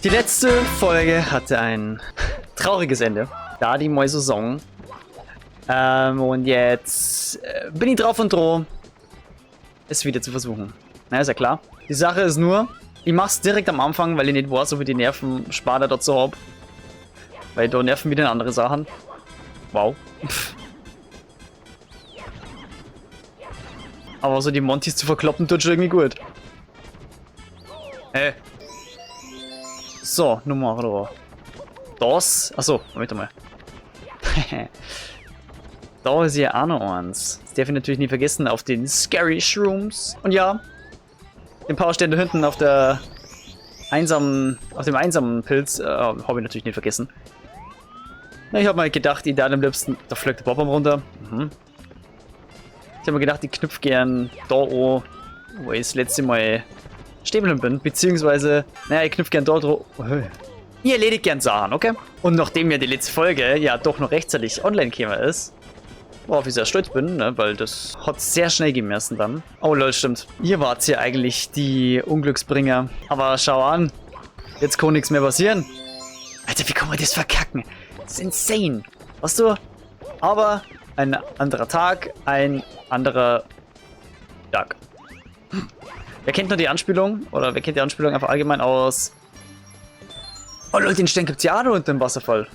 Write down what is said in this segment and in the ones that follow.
Die letzte Folge hatte ein trauriges Ende, da die Mäuse sangen. Und jetzt bin ich drauf und droh, es wieder zu versuchen. Na, ist ja klar. Die Sache ist nur, ich mach's direkt am Anfang, weil ich nicht weiß, ob ich die Nerven spare dazu hab. Weil da nerven wieder andere Sachen. Wow. Aber so die Montys zu verkloppen tut schon irgendwie gut. So, Nummer da. Das. Achso, Moment mal. Da ist hier auch noch eins. Das darf ich natürlich nie vergessen, auf den Scary Shrooms. Und ja, den Powerständer hinten auf dem einsamen Pilz habe ich natürlich nicht vergessen. Na, ich habe mal gedacht, ich da am liebsten. Da fliegt der Bobbom runter. Ich habe mir gedacht, ich knüpfe gern da an, wo ich das letzte Mal stehen bin. Beziehungsweise, naja, ich knüpfe gern da drauf. Ich erledige gern Sachen, okay? Und nachdem ja die letzte Folge ja doch noch rechtzeitig online gekommen ist, worauf ich sehr stolz bin, ne, weil das hat sehr schnell gemessen dann. Oh lol, stimmt. Ihr wart ja eigentlich die Unglücksbringer. Aber schau an, jetzt kann nichts mehr passieren. Alter, wie kann man das verkacken? Das ist insane. Weißt du? Aber ein anderer Tag, ein anderer Tag. Wer kennt noch die Anspielung? Oder wer kennt die Anspielung einfach allgemein aus... Oh Leute, den Stern gibt's ja auch noch unter dem Wasserfall.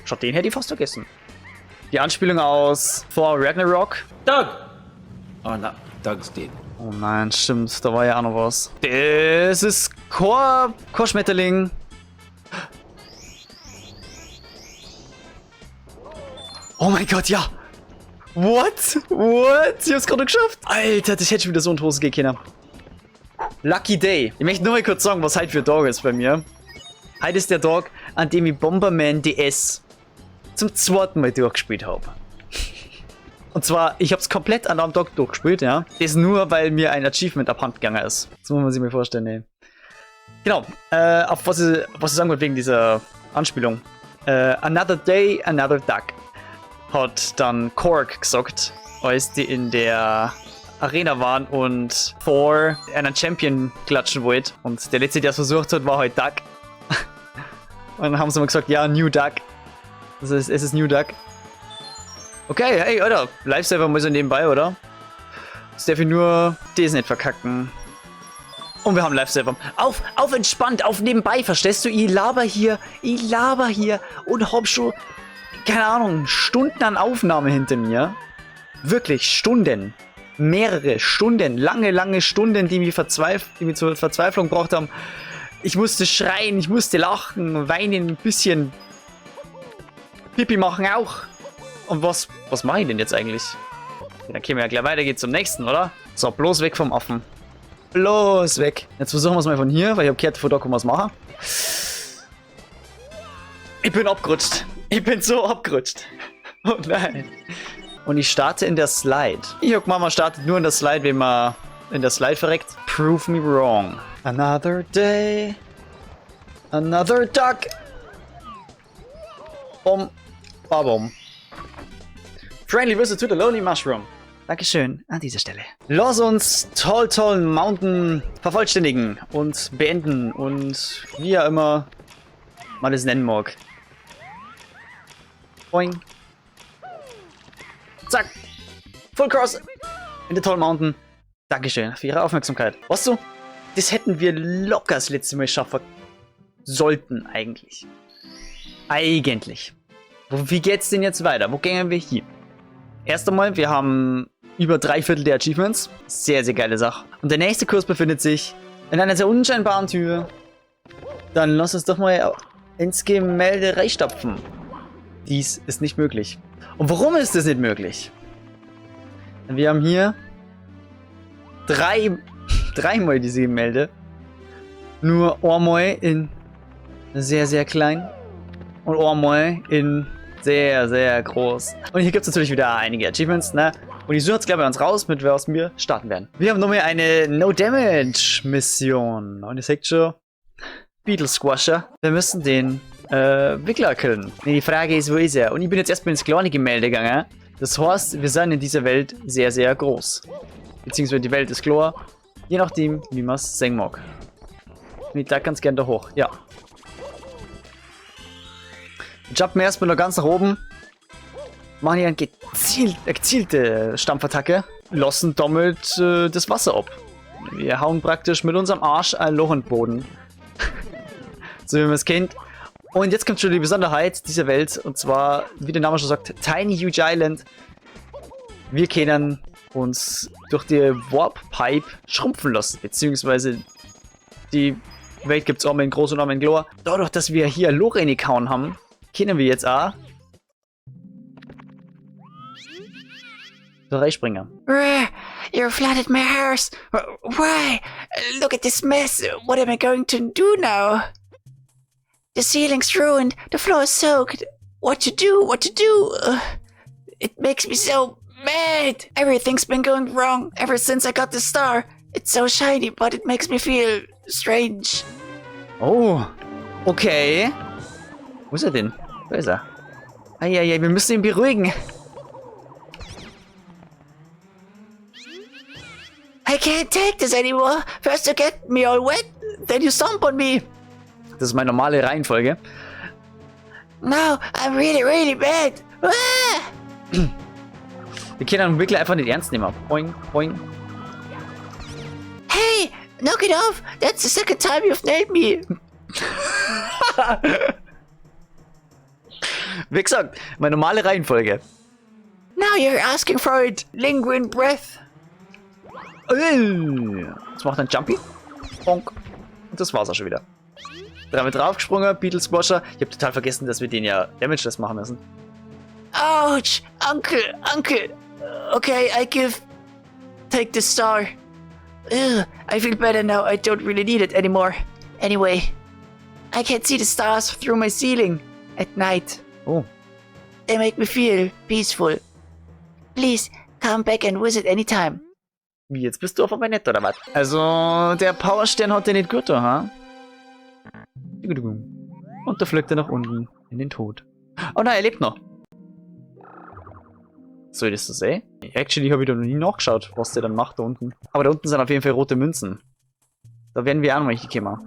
Schaut, den hätte ich fast vergessen. Die Anspielung aus Thor Ragnarok. Doug! Oh no, Doug's dead. Oh nein, stimmt, da war ja auch noch was. Das ist Chorschmetterling. Oh mein Gott, ja! What? What? Ich hab's gerade geschafft. Alter, das hätte schon wieder so in die Hose gehen können. Lucky Day. Ich möchte nur mal kurz sagen, was heute für ein Tag ist bei mir. Heute ist der Tag, an dem ich Bomberman DS zum zweiten Mal durchgespielt habe. Und zwar, ich habe es komplett an einem Tag durchgespielt, ja. Das nur, weil mir ein Achievement abhanden gegangen ist. Das muss man sich mal vorstellen, ey. Genau, auf was ich sagen wollte wegen dieser Anspielung. Another Day, Another Duck. Hat dann Korg gesagt, als die in der Arena waren und Thor einen Champion klatschen wollte. Und der letzte, der es versucht hat, war halt Duck. Und dann haben sie mal gesagt, ja, New Duck. Das heißt, es ist New Duck. Okay, hey, Alter, Live-Server mal so nebenbei, oder? Das darf ich nur das nicht verkacken. Und wir haben Live-Server. Auf entspannt, auf nebenbei, verstehst du? Ich laber hier und hab schon... keine Ahnung, Stunden an Aufnahme hinter mir. Wirklich, Stunden. Mehrere Stunden, lange Stunden, die mich zur Verzweiflung gebracht haben. Ich musste schreien, ich musste lachen, weinen, ein bisschen Pipi machen auch. Und was mache ich denn jetzt eigentlich? Dann können wir ja gleich weiter, geht zum nächsten, oder? So, bloß weg vom Affen. Bloß weg. Jetzt versuchen wir es mal von hier, weil ich habe gehört, von da können wir es machen. Ich bin abgerutscht. Ich bin so abgerutscht. Oh nein. Und ich starte in der Slide. Ich hab Mama startet nur in der Slide, wenn man in der Slide verreckt. Prove me wrong. Another day. Another duck. Bom. Babom. Friendly visit to the Lonely Mushroom. Dankeschön an dieser Stelle. Lass uns Tall Mountain vervollständigen und beenden und wie ja immer man es nennen mag. Boing. Zack. Full Cross. In the Tall Mountain. Dankeschön für Ihre Aufmerksamkeit. Weißt du, das hätten wir locker das letzte Mal schaffen sollten eigentlich. Wie geht's denn jetzt weiter? Wo gehen wir hier? Erst einmal, wir haben über 3/4 der Achievements. Sehr, sehr geile Sache. Und der nächste Kurs befindet sich in einer sehr unscheinbaren Tür. Dann lass uns doch mal ins Gemälde reinstapfen. Dies ist nicht möglich. Und warum ist das nicht möglich? Wir haben hier dreimal diese Gemälde. Nur einmal in sehr, sehr klein. Und einmal in sehr, sehr groß. Und hier gibt es natürlich wieder einige Achievements, ne? Und ich suche jetzt gleich bei uns raus, mit was wir starten werden. Wir haben nochmal eine No-Damage-Mission. Und ihr seht schon, Beetle Squasher. Wir müssen den Wickler killen. Nee, die Frage ist, wo ist er? Und ich bin jetzt erstmal ins kleine Gemälde gegangen. Das heißt, wir sind in dieser Welt sehr, sehr groß. Beziehungsweise die Welt ist klar. Je nachdem, wie man es sehen mag. Und ich da ganz gerne da hoch. Ja. Jumpen wir erstmal noch ganz nach oben. Machen hier eine gezielte Stampfattacke. Lassen damit das Wasser ab. Wir hauen praktisch mit unserem Arsch ein Loch in den Boden. So wie man es kennt. Und jetzt kommt schon die Besonderheit dieser Welt. Und zwar, wie der Name schon sagt, Tiny Huge Island. Wir können uns durch die Warp Pipe schrumpfen lassen. Beziehungsweise die Welt gibt es auch in groß und auch in klar. Dadurch, dass wir hier ein Loch reingehauen haben, können wir jetzt auch da reinspringen. You flooded my house. Why? Look at this mess. What am I going to do now? The ceiling's ruined. The floor is soaked. What to do? What to do? It makes me so mad. Everything's been going wrong ever since I got the star. It's so shiny, but it makes me feel strange. Oh, okay. Wo ist er denn? Da ist er. Eieiei, wir müssen ihn beruhigen. I can't take this anymore. First you get me all wet, then you stomp on me. Das ist meine normale Reihenfolge. Now I'm really, really bad. Ah! Wir können den Wickler einfach nicht ernst nehmen. Boing, boing. Hey, knock it off. That's the second time you've nailed me. Wie gesagt, meine normale Reihenfolge. Now you're asking for it. Linguine breath. Jetzt macht ein Jumpy. Bonk. Und das war's auch schon wieder. Dreimal draufgesprungen, Beetle Squasher. Ich habe total vergessen, dass wir den ja Damage-Test machen müssen. Ouch! Uncle! Okay, take the star. Ugh, I feel better now. I don't really need it anymore. Anyway, I can see the stars through my ceiling at night. Oh. They make me feel peaceful. Please, come back and visit anytime. Wie, jetzt bist du auf einmal nett, oder was? Also, der Powerstern hat den nicht gut, ha? Und da fliegt er nach unten in den Tod. Oh nein, er lebt noch. Soll ich das so sehen? Actually habe ich da noch nie nachgeschaut, was der dann macht da unten. Aber da unten sind auf jeden Fall rote Münzen. Da werden wir auch nochmal hinkommen.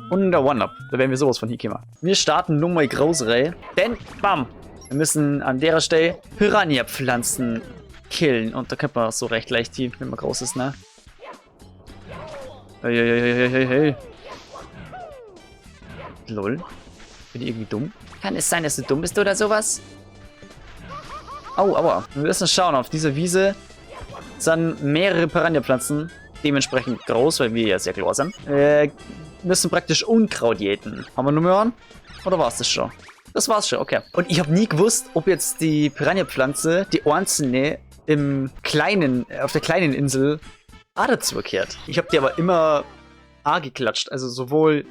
Und der One-Up, da werden wir sowas von hinkommen. Wir starten nun mal größere, denn, bam, wir müssen an der Stelle Piranha-Pflanzen killen. Und da könnte man so recht leicht die, wenn man groß ist, ne? Hey. Lol. Bin ich irgendwie dumm? Kann es sein, dass du dumm bist oder sowas? Au, aua. Wir müssen schauen, auf dieser Wiese sind mehrere Piranha-Pflanzen, dementsprechend groß, weil wir ja sehr klar sind. Müssen praktisch Unkraut jäten. Haben wir nur mehr an? Oder war es das schon? Das war's schon, okay. Und ich habe nie gewusst, ob jetzt die Piranha-Pflanze, die einzelne auf der kleinen Insel dazu kehrt. Ich habe die aber immer A geklatscht, also sowohl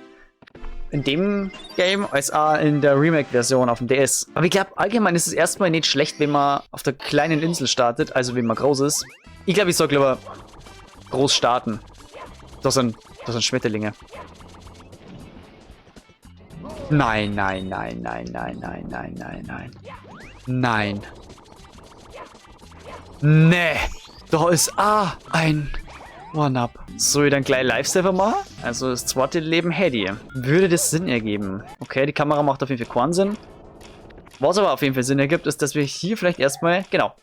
in dem Game als auch in der Remake-Version auf dem DS. Aber ich glaube, allgemein ist es erstmal nicht schlecht, wenn man auf der kleinen Insel startet, also wenn man groß ist. Ich glaube, ich soll lieber groß starten. Das sind Schmetterlinge. Nein. Nein. Nee. Da ist ein One-Up. Soll ich dann gleich Live-Saver machen? Also das zweite Leben hätte ich. Würde das Sinn ergeben? Okay, die Kamera macht auf jeden Fall keinen Sinn. Was aber auf jeden Fall Sinn ergibt, ist, dass wir hier vielleicht erstmal, genau,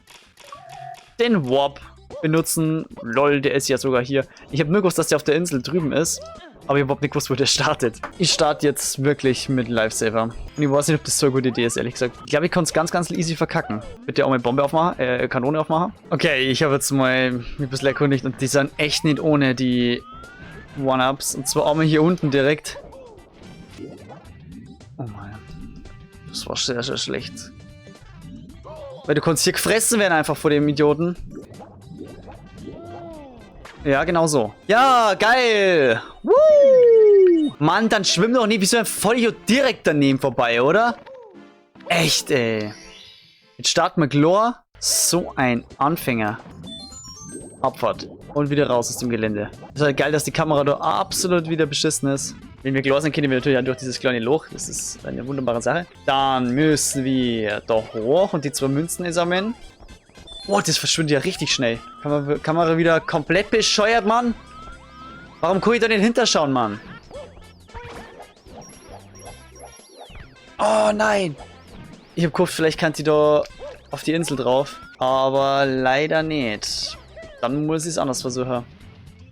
den Warp benutzen. Lol, der ist ja sogar hier. Ich habe nur gewusst, dass der auf der Insel drüben ist. Aber ich habe überhaupt nicht gewusst, wo der startet. Ich starte jetzt wirklich mit Live-Saver. Und ich weiß nicht, ob das so eine gute Idee ist, ehrlich gesagt. Ich glaube, ich kann es ganz easy verkacken. Bitte auch mal Bombe aufmachen, Kanone aufmachen. Okay, ich habe jetzt mal mich ein bisschen erkundigt und die sind echt nicht ohne die One-Ups. Und zwar auch mal hier unten direkt. Oh mein. Das war sehr schlecht. Weil du kannst hier gefressen werden einfach vor dem Idioten. Ja, genau so. Ja, geil. Woo! Mann, dann schwimm doch nicht wie so ein Vollidiot direkt daneben vorbei, oder? Echt, ey. Jetzt starten wir Glor. So ein Anfänger. Abfahrt. Und wieder raus aus dem Gelände. Ist halt geil, dass die Kamera da absolut wieder beschissen ist. Wenn wir Glor sind, können wir natürlich auch durch dieses kleine Loch. Das ist eine wunderbare Sache. Dann müssen wir da hoch und die 2 Münzen einsammeln. Boah, das verschwindet ja richtig schnell. Kamera wieder komplett bescheuert, Mann. Warum kann ich da nicht hinterschauen, Mann? Oh, nein. Ich hab gehofft, vielleicht kann die da auf die Insel drauf. Aber leider nicht. Dann muss ich es anders versuchen.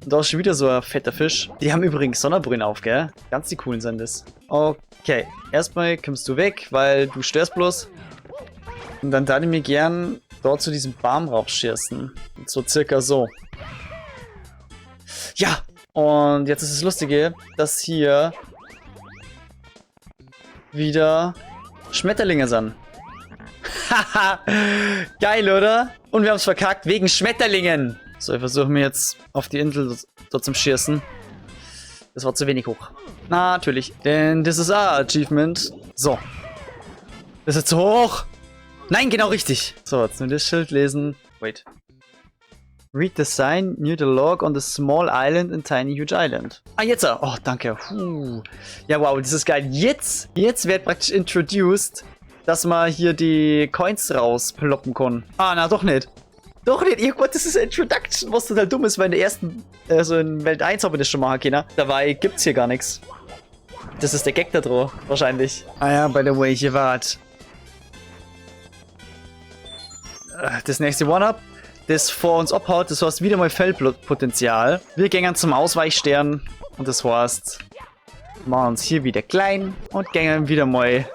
Und da ist schon wieder so ein fetter Fisch. Die haben übrigens Sonnenbrühen auf, gell? Ganz die coolen sind das. Okay, erstmal kommst du weg, weil du störst bloß. Und dann darf ich mir gern dort zu diesem Baum raufschießen. So circa so. Ja! Und jetzt ist das Lustige, dass hier wieder Schmetterlinge sind. Haha! Geil, oder? Und wir haben es verkackt wegen Schmetterlingen. So, ich versuche mir jetzt auf die Insel dort zum Schießen. Das war zu wenig hoch. Natürlich, denn das ist ein Achievement. So. Das ist zu hoch. Nein, genau richtig. So, jetzt nur das Schild lesen. Wait. Read the sign near the log on the small island in tiny huge island. Ah, jetzt. Oh, danke. Ja, wow, das ist geil. Jetzt wird praktisch introduced, dass man hier die Coins rausploppen kann. Ah, na, doch nicht. Doch nicht. Irgendwas, das ist Introduction, was total dumm ist, weil in der ersten, also in Welt 1 habe ich das schon machen können. Dabei gibt's hier gar nichts. Das ist der Gag da drauf, wahrscheinlich. Ah ja, by the way, hier war's. Das nächste One-Up, das vor uns abhaut, das heißt wieder mal Feldpotenzial. Wir gehen zum Ausweichstern und das heißt, machen uns hier wieder klein und gehen wieder mal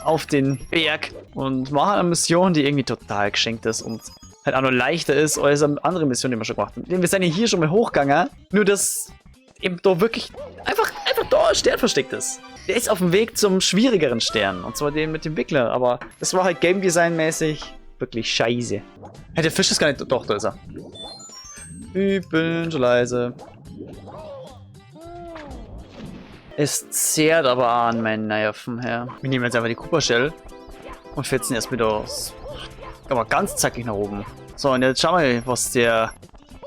auf den Berg und machen eine Mission, die irgendwie total geschenkt ist und halt auch noch leichter ist als eine andere Mission, die wir schon gemacht haben. Wir sind ja hier schon mal hochgegangen, nur dass eben da wirklich einfach da ein Stern versteckt ist. Der ist auf dem Weg zum schwierigeren Stern, und zwar den mit dem Wickler, aber das war halt Game Design mäßig wirklich scheiße. Hey, der Fisch ist gar nicht... Doch, da ist er. Ich bin schon leise. Es zehrt aber an meinen Nerven her. Wir nehmen jetzt einfach die Cooper Shell und fetzen erst wieder aus. Aber ganz zackig nach oben. So, und jetzt schauen wir, was der...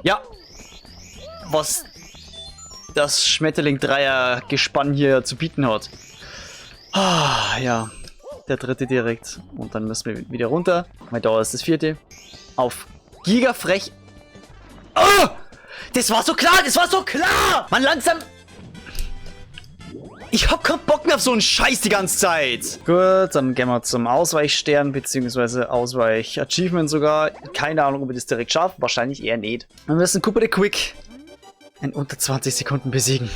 Ja! Was das Schmetterling 3er Gespann hier zu bieten hat. Ah, ja. Der dritte direkt. Und dann müssen wir wieder runter. Weil da ist das vierte. Auf Gigafrech. Oh! Das war so klar! Das war so klar! Mann, langsam... Ich hab keinen Bock mehr auf so einen Scheiß die ganze Zeit. Gut, dann gehen wir zum Ausweichstern, beziehungsweise Ausweich-Achievement sogar. Keine Ahnung, ob wir das direkt schaffen. Wahrscheinlich eher nicht. Wir müssen Cooper the Quick in unter 20 Sekunden besiegen.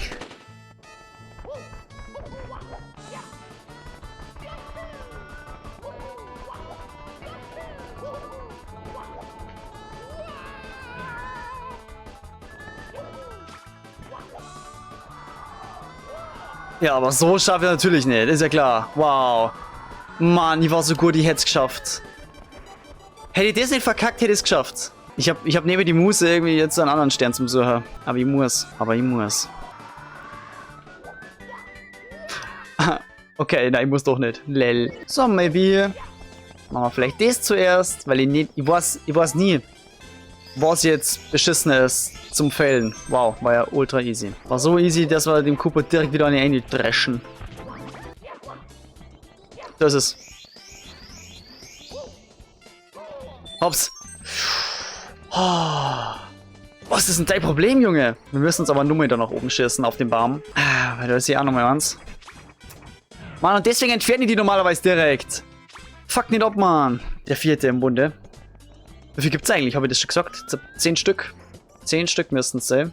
Ja, aber so schaffe ich natürlich nicht, ist ja klar. Wow. Mann, ich war so gut, ich hätte es geschafft. Hätte ich das nicht verkackt, hätte ich es geschafft. Ich hab neben die Muße irgendwie jetzt einen anderen Stern zum Suchen. Aber ich muss. Okay, nein, ich muss doch nicht. Lel. So, maybe. Machen wir vielleicht das zuerst, weil ich weiß nie, was jetzt beschissen ist zum Fällen. Wow, war ja ultra easy. War so easy, dass wir dem Cooper direkt wieder an die Ende dreschen. Das ist es. Hops. Oh. Was ist denn dein Problem, Junge? Wir müssen uns aber nur mal da nach oben schießen auf den Baum. Weil da ist hier auch nochmal eins. Mann, und deswegen entferne ich die normalerweise direkt. Fuck nicht ab, Mann. Der vierte im Bunde. Wie viel gibt's eigentlich? Habe ich das schon gesagt? 10 Stück. 10 Stück müssten es sein.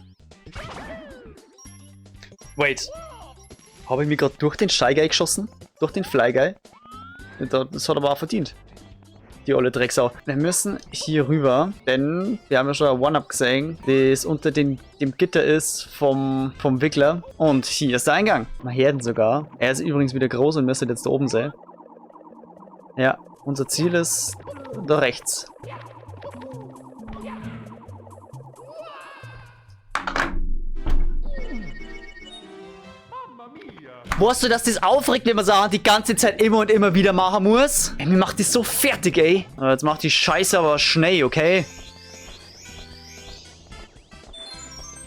Wait. Habe ich mich gerade durch den Shy Guy geschossen? Durch den Fly Guy? Das hat aber auch verdient. Die olle Drecksau. Wir müssen hier rüber, denn wir haben ja schon ein One-Up gesehen, das unter dem Gitter ist vom Wickler. Und hier ist der Eingang. Mal Herden sogar. Er ist übrigens wieder groß und müsste jetzt da oben sein. Ja, unser Ziel ist da rechts. Weißt du, dass das aufregt, wenn man Sachen die ganze Zeit immer und immer wieder machen muss? Ey, mir macht das so fertig, ey. Aber jetzt macht die Scheiße aber schnell, okay?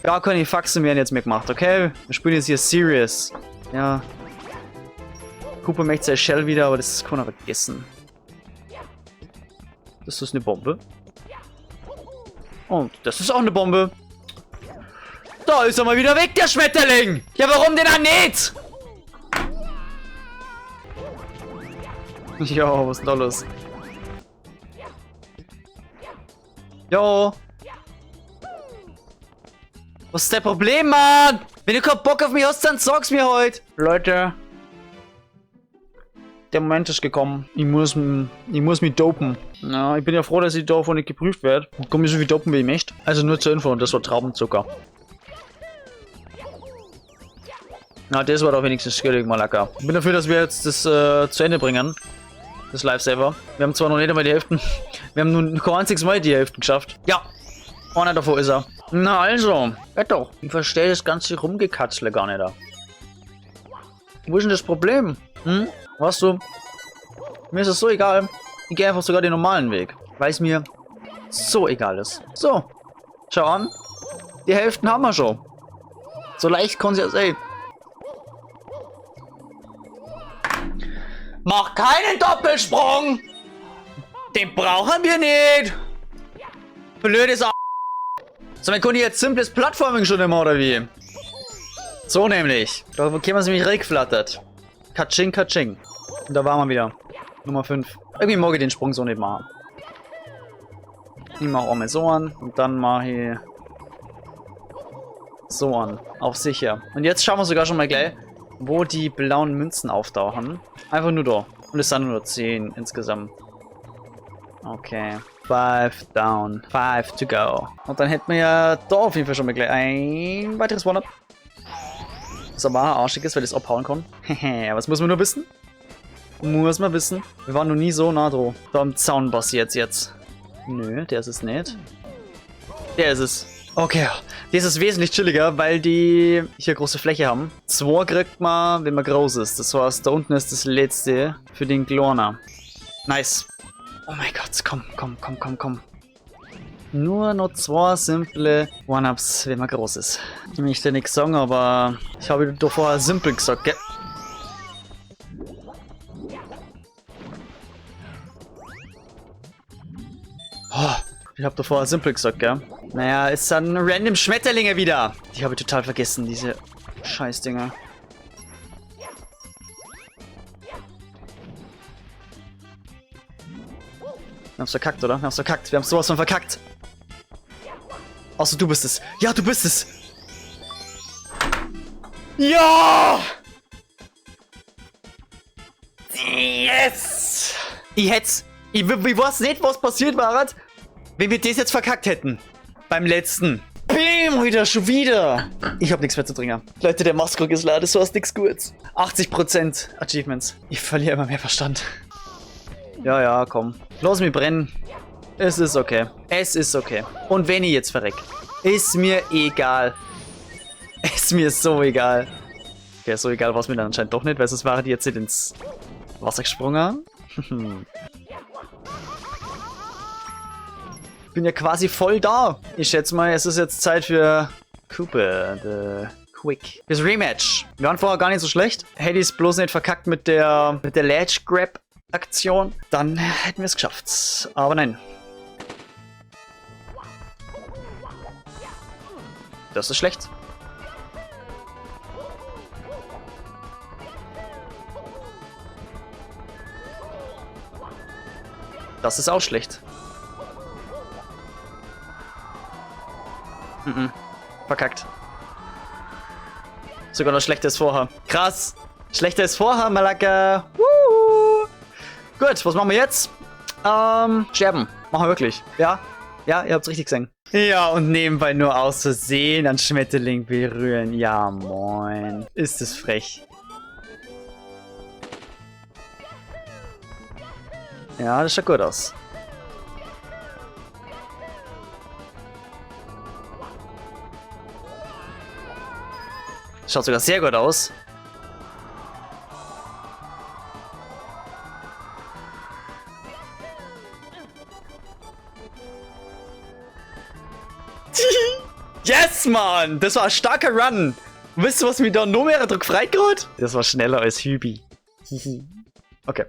Gar keine Faxen werden jetzt mehr gemacht, okay? Wir spielen jetzt hier serious. Ja. Cooper möchte seine Shell wieder, aber das kann er vergessen. Das ist eine Bombe. Und das ist auch eine Bombe. Da ist er mal wieder weg, der Schmetterling! Ja, warum denn auch nicht? Jo, was ist denn da los? Jo. Was ist das Problem, Mann? Wenn du keinen Bock auf mich hast, dann sag's mir heute. Leute. Der Moment ist gekommen. Ich muss mich dopen. Ja, ich bin ja froh, dass ich davon nicht geprüft werde. Ich kann mich so viel dopen, wie ich möchte. Also nur zur Info, das war Traubenzucker. Na, das war doch wenigstens schwierig mal lecker. Ich bin dafür, dass wir jetzt das zu Ende bringen. Das Live-Saver. Wir haben zwar noch nicht einmal die Hälfte. Wir haben nur kein einziges Mal die Hälfte geschafft. Ja. Einer davor ist er. Na also. Ja doch. Ich verstehe das ganze Rumgekatzle gar nicht da. Wo ist denn das Problem? Hm? Weißt du? Mir ist es so egal. Ich gehe einfach sogar den normalen Weg. Weil es mir so egal ist. So. Schau an. Die Hälften haben wir schon. So leicht kann es ja sein. Mach keinen Doppelsprung! Den brauchen wir nicht! Blödes A. So, man kann jetzt simples Plattforming schon immer, oder wie? So nämlich. Da bekämen sie mich reingeflattert. Katsching, katsching. Und da waren wir wieder. Nummer 5. Irgendwie mag ich den Sprung so nicht machen. Ich mache auch mal so an. Und dann mache ich so an. Auf sicher. Und jetzt schauen wir sogar schon mal gleich, wo die blauen Münzen auftauchen. Einfach nur da. Und es sind nur 10 insgesamt. Okay. 5 down. 5 to go. Und dann hätten wir ja da auf jeden Fall schon mal gleich ein weiteres One-Up. Was aber arschig ist, weil ich es abhauen kann. Hehe, was muss man nur wissen? Muss man wissen. Wir waren noch nie so nah dran. Da am Zaun passiert jetzt. Nö, der ist es nicht. Der ist es. Okay, das ist wesentlich chilliger, weil die hier große Fläche haben. 2 kriegt man, wenn man groß ist. Das heißt, da unten ist das letzte für den Kleiner. Nice. Oh mein Gott, komm. Nur noch 2 simple One-Ups, wenn man groß ist. Ich möchte nichts sagen, aber ich habe doch vorher simpel gesagt, gell? Oh, ich habe doch vorher simpel gesagt, gell? Naja, es sind random Schmetterlinge wieder. Die habe ich total vergessen, diese Scheißdinger. Wir haben's verkackt, oder? Wir haben's verkackt. Wir haben's sowas von verkackt. Außer du bist es. Ja, du bist es. Ja! Yes! Ich weiß nicht, was passiert war, wenn wir das jetzt verkackt hätten. Beim letzten. Bim, wieder schon wieder. Ich hab nichts mehr zu trinken. Leute, der Maskrug ist leer, das war nichts Gutes. 80% Achievements. Ich verliere immer mehr Verstand. Ja, komm. Lass mich brennen. Es ist okay. Es ist okay. Und wenn ich jetzt verreck, ist mir egal. Ist mir so egal. Okay, so egal war es mir dann anscheinend doch nicht, weil sonst waren die jetzt nicht ins Wasser gesprungen. Bin ja quasi voll da. Ich schätze mal, es ist jetzt Zeit für Cooper, the Quick. Das Rematch. Wir waren vorher gar nicht so schlecht. Hätte ich es bloß nicht verkackt mit der Ledge Grab Aktion, dann hätten wir es geschafft. Aber nein. Das ist schlecht. Das ist auch schlecht. Verkackt. Sogar noch schlechtes Vorhaben. Krass. Schlechtes Vorhaben, Malaka. Gut, was machen wir jetzt? Sterben. Machen wir wirklich. Ja, ihr habt's richtig gesehen. Ja, und nebenbei nur aus Versehen an Schmetterling berühren. Ja, moin. Ist es frech. Ja, das schaut gut aus. Schaut sogar sehr gut aus. Yes, Mann! Das war ein starker Run! Wisst ihr, was mir da noch mehr Druck freigeholt? Das war schneller als Hübi. Okay.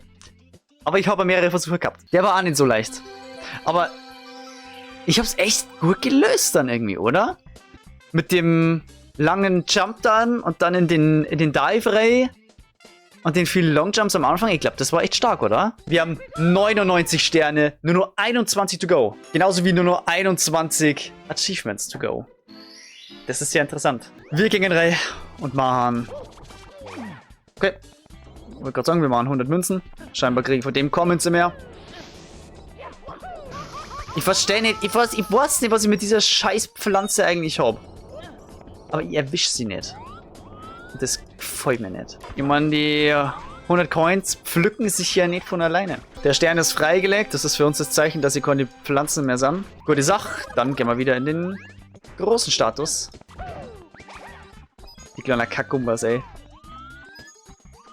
Aber ich habe mehrere Versuche gehabt. Der war auch nicht so leicht. Aber ich hab's echt gut gelöst dann irgendwie, oder? Mit dem langen Jump dann und dann in den Dive Ray. Und den vielen Longjumps am Anfang, ich glaube, das war echt stark, oder? Wir haben 99 Sterne, nur 21 to go. Genauso wie nur 21 Achievements to go. Das ist sehr interessant. Wir gehen rein und machen... Okay. Ich wollte gerade sagen, wir machen 100 Münzen. Scheinbar kriegen von dem Comments mehr. Ich verstehe nicht, ich weiß nicht, was ich mit dieser scheiß Pflanze eigentlich habe. Aber ich erwische sie nicht. Das gefällt mir nicht. Ich meine, die 100 Coins pflücken sich ja nicht von alleine. Der Stern ist freigelegt. Das ist für uns das Zeichen, dass sie keine Pflanzen mehr sind. Gute Sache. Dann gehen wir wieder in den großen Status. Die kleinen Kackumbas, ey.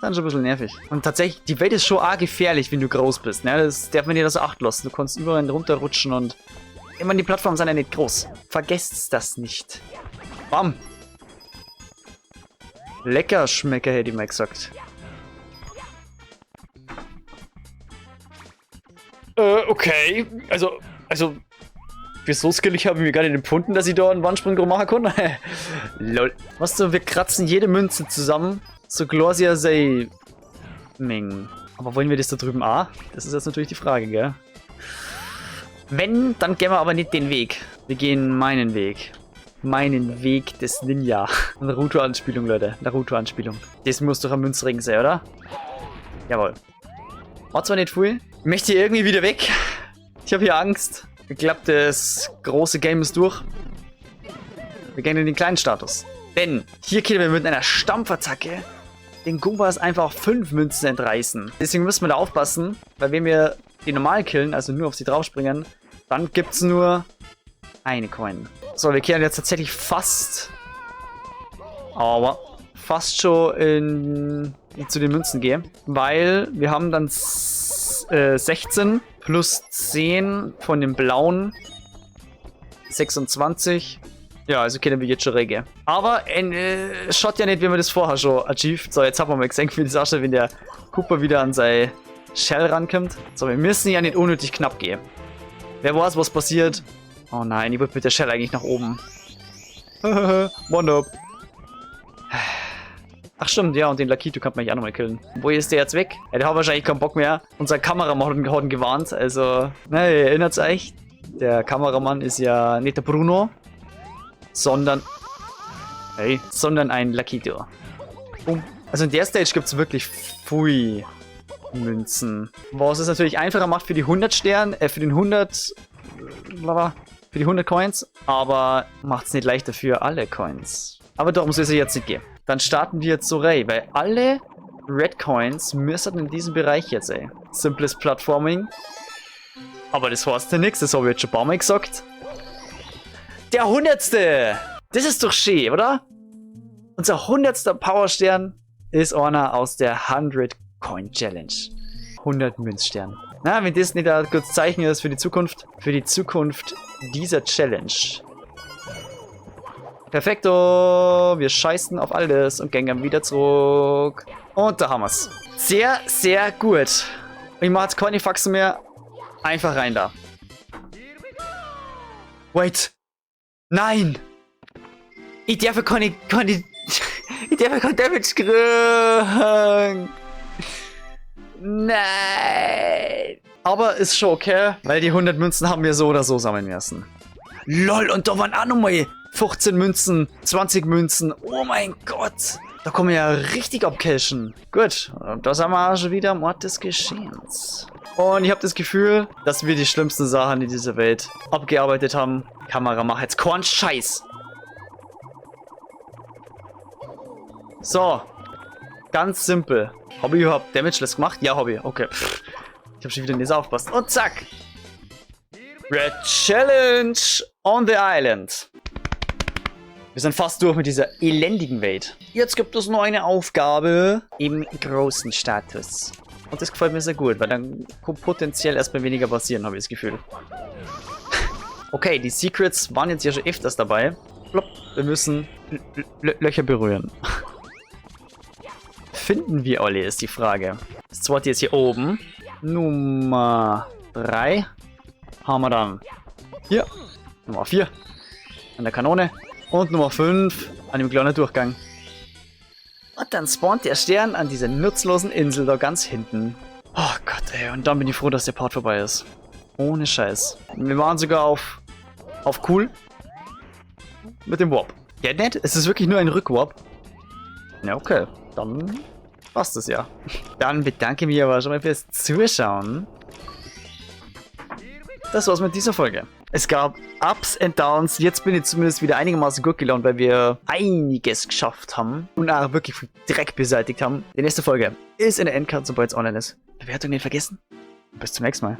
Dann schon ein bisschen nervig. Und tatsächlich, die Welt ist schon arg gefährlich, wenn du groß bist. Ne? Das darf man dir das Acht lassen. Du kannst überall runterrutschen und... Ich meine, die Plattformen sind ja nicht groß. Vergesst das nicht. Bam. Lecker Schmecker, hätte ich mal gesagt. Okay. Also... Für so skillig habe ich mir gar nicht empfunden, dass ich da einen Wandsprung drum machen kann. Lol. Was du, wir kratzen jede Münze zusammen. So Glorsia sei... Ming. Aber wollen wir das da drüben auch? Das ist jetzt natürlich die Frage, gell? Wenn, dann gehen wir aber nicht den Weg. Wir gehen meinen Weg. Meinen Weg des Ninja. Naruto-Anspielung, Leute. Naruto-Anspielung. Das muss doch ein Münzring sein, oder? Jawohl. War zwar nicht viel. Ich möchte hier irgendwie wieder weg. Ich habe hier Angst. Ich glaube, das große Game ist durch. Wir gehen in den kleinen Status. Denn hier können wir mit einer Stampfattacke den Goombas einfach 5 Münzen entreißen. Deswegen müssen wir da aufpassen, weil wenn wir die normal killen, also nur auf sie draufspringen, dann gibt es nur eine Coin. So, wir können jetzt tatsächlich fast schon zu den Münzen gehen, weil wir haben dann 16 plus 10 von den blauen 26. Ja, also können wir jetzt schon rege. Aber schaut ja nicht, wie man das vorher schon achieved. So, jetzt haben wir mal gesehen, wie das ausschaut, wenn der Cooper wieder an sein Shell rankommt. So, wir müssen ja nicht unnötig knapp gehen. Wer weiß, was passiert. Oh nein, ich würde mit der Shell eigentlich nach oben. One-Up. Ach stimmt, ja, und den Lakito kann man eigentlich auch nochmal killen. Wo ist der jetzt weg? Ja, der hat wahrscheinlich keinen Bock mehr. Unser Kameramann hat ihn gewarnt, also... Na, ihr erinnert euch, der Kameramann ist ja nicht der Bruno, sondern ein Lakito. Also in der Stage gibt es wirklich viel Münzen. Was es natürlich einfacher macht für die 100 Sterne, für die 100 Coins, aber macht es nicht leichter für alle Coins. Aber darum soll es jetzt nicht gehen. Dann starten wir jetzt so rein, weil alle Red Coins müssen in diesem Bereich jetzt, ey. Simples Plattforming. Aber das heißt ja nichts, das habe ich jetzt schon ein paar Mal gesagt. Der 100. Das ist doch schön, oder? Unser 100. Powerstern ist einer aus der 100 Coin Challenge. 100 Münzstern. Na, wenn das nicht ein gutes Zeichen ist für die Zukunft dieser Challenge. Perfekto. Wir scheißen auf alles und gehen wieder zurück. Und da haben wir es. Sehr, sehr gut. Ich mache jetzt keine Faxen mehr. Einfach rein da. Wait. Nein! Ich darf keine Damage kriegen! Nein! Aber ist schon okay, weil die 100 Münzen haben wir so oder so sammeln müssen. LOL, und da waren auch nochmal 15 Münzen, 20 Münzen. Oh mein Gott! Da kommen wir ja richtig abcashen. Gut, und da sind wir auch schon wieder am Ort des Geschehens. Und ich habe das Gefühl, dass wir die schlimmsten Sachen in dieser Welt abgearbeitet haben. Kamera, mach jetzt keinen Scheiß. So. Ganz simpel. Habe ich überhaupt Damageless gemacht? Ja, habe ich. Okay. Ich habe schon wieder nicht aufgepasst. Und zack. Red Challenge on the Island. Wir sind fast durch mit dieser elendigen Welt. Jetzt gibt es noch eine Aufgabe im großen Status. Und das gefällt mir sehr gut, weil dann kann potenziell erstmal weniger passieren, habe ich das Gefühl. Okay, die Secrets waren jetzt ja schon öfters dabei. Plopp, wir müssen Löcher berühren. Finden wir alle, ist die Frage. Das zweite ist hier oben. Nummer 3 haben wir dann hier. Nummer 4 an der Kanone. Und Nummer 5 an dem kleinen Durchgang. Und dann spawnt der Stern an dieser nutzlosen Insel da ganz hinten. Oh Gott, ey. Und dann bin ich froh, dass der Part vorbei ist. Ohne Scheiß. Wir waren sogar auf cool. Mit dem Warp. Ja, nett. Es ist wirklich nur ein Rückwarp. Ja, okay. Dann passt es ja. Dann bedanke mich aber schon mal fürs Zuschauen. Das war's mit dieser Folge. Es gab Ups und Downs. Jetzt bin ich zumindest wieder einigermaßen gut gelaunt, weil wir einiges geschafft haben. Und auch wirklich viel Dreck beseitigt haben. Die nächste Folge ist in der Endcard, sobald es online ist. Bewertung nicht vergessen. Bis zum nächsten Mal.